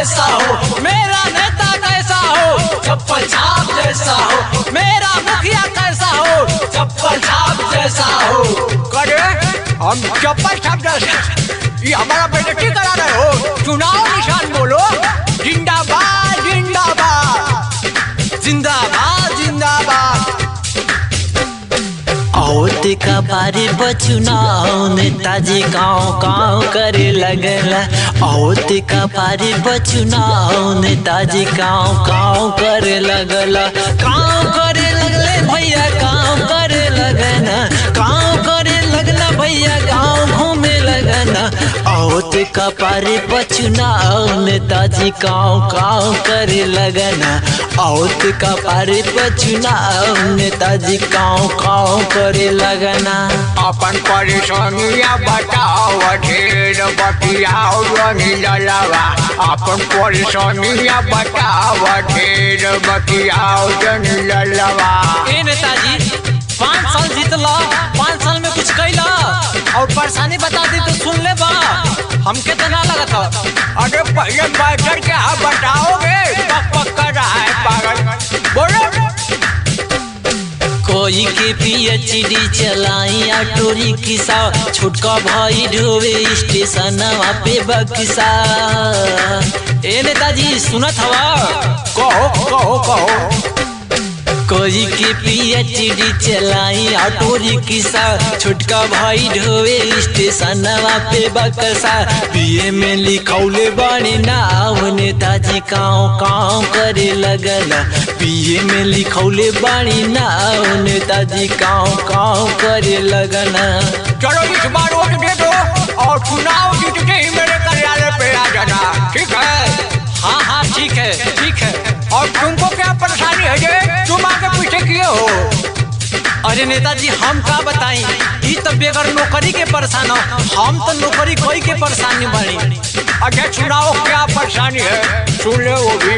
जैसा हो, मेरा नेता कैसा हो, चप्पल छाप जैसा हो, मेरा मुखिया कैसा हो, चप्पल छाप जैसा हो। करे हम चप्पल छाप जैसा, ये हमारा बेइज्जती करा रहे हो। चुनाव निशान बोलो, जिंदाबाद जिंदाबाद जिंदाबाद जिंदाबाद। औत का बारे बचुनाव नेताजी गाँव गाँव करे लगला। औत का बारे बचुनाव नेताजी गाँव गाँव करे लगला। गाँव करे लगले भैया, गाँव करे लगना, गाँव करे लगना भैया, गाँव घूमे लगना। औत का बारे बचुनाव नेताजी गाँव गाँव करे लगना। औत का बारे बचुनाव नेताजी गाँव गाँव करे लगना। अपन परेशानियां बताओ, ढेर बतियाओ जनी ललवा। अपन परेशानियां बताओ, ढेर बतियाओ जनी ललवा। ए नेताजी 5 साल जीतला, 5 साल में कुछ कैला और परेशानी बता दी तो सुन ले बा, हमके तो ना लगा था। अरे पहले बैठकर क्या बताओगे, पक पक कर रहा है पागल। बोलो। कोई के PhD चलाई ऑटो रिक्शा, छुटका भाई ढोवे स्टेशन पे बक्सा। ए नेताजी सुनत हवा, कहो कहो कहो। कोई के PhD चलाई ऑटो रिक्शा, छुटका भाई ढोवे स्टेशन पे बक्सा। BA में लिखौले बानी नाव नेताजी गाँव गाँव करे लगला। BA में लिखौले बानी नाव नेताजी गाँव गाँव करे लगना। चलो इस बार वोट दे दो और चुनाव जीतते ही मेरे कार्यालय पे आ जाना, ठीक है? हाँ हाँ ठीक है ठीक है। और तुमको क्या परेशानी है जे तुम आगे पीछे किए हो? अरे नेताजी हम का बताई, ई तो बेगर नौकरी के परेशान हो, हम तो नौकरी कोई के परेशानी बनी। अच्छा चुनाव क्या परेशानी है, सुन ले वो भी।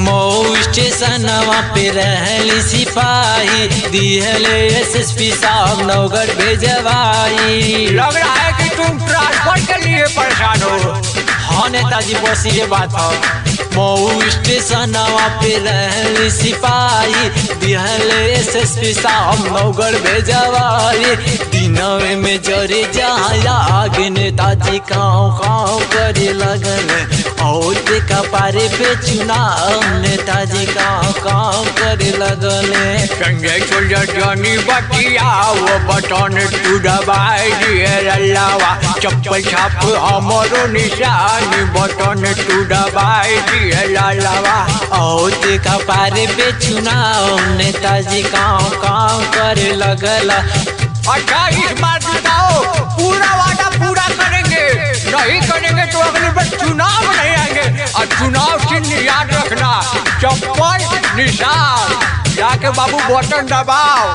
मऊ स्टेशन पे रहली सिपाही, दिहले SSP साहब नौगढ़ भेजवाई। लग रहा है कि तुम ट्रांसफर के लिए परेशान हो। हाँ नेताजी बस ये बात है। मऊ स्टेशन पे रहली सिपाही, दिहले SSP साहब नौगढ़ भेजवाई। दिनवे में जरे जहाँ आग नेताजी गाँव गाँव करे लगल। औत का पारे पे चुनाव नेताजी गाँव गाँव करे लगले। संजय सोल्जर जानी बतिया वो बटन तू दबाई दिए लल्लावा। चप्पल छाप हमारो निशानी, बटन तू दबाई दिए लल्लावा। औत का पारे पे चुनाव नेताजी गाँव गाँव करे लगला। अच्छा इस बार बताओ, पूरा वादा पूरा करेंगे, नहीं करेंगे तो अगली बार चुनाव नहीं आएंगे। और चुनाव चिन्ह याद रखना, चप्पल निशान। जाके बाबू बटन दबाओ।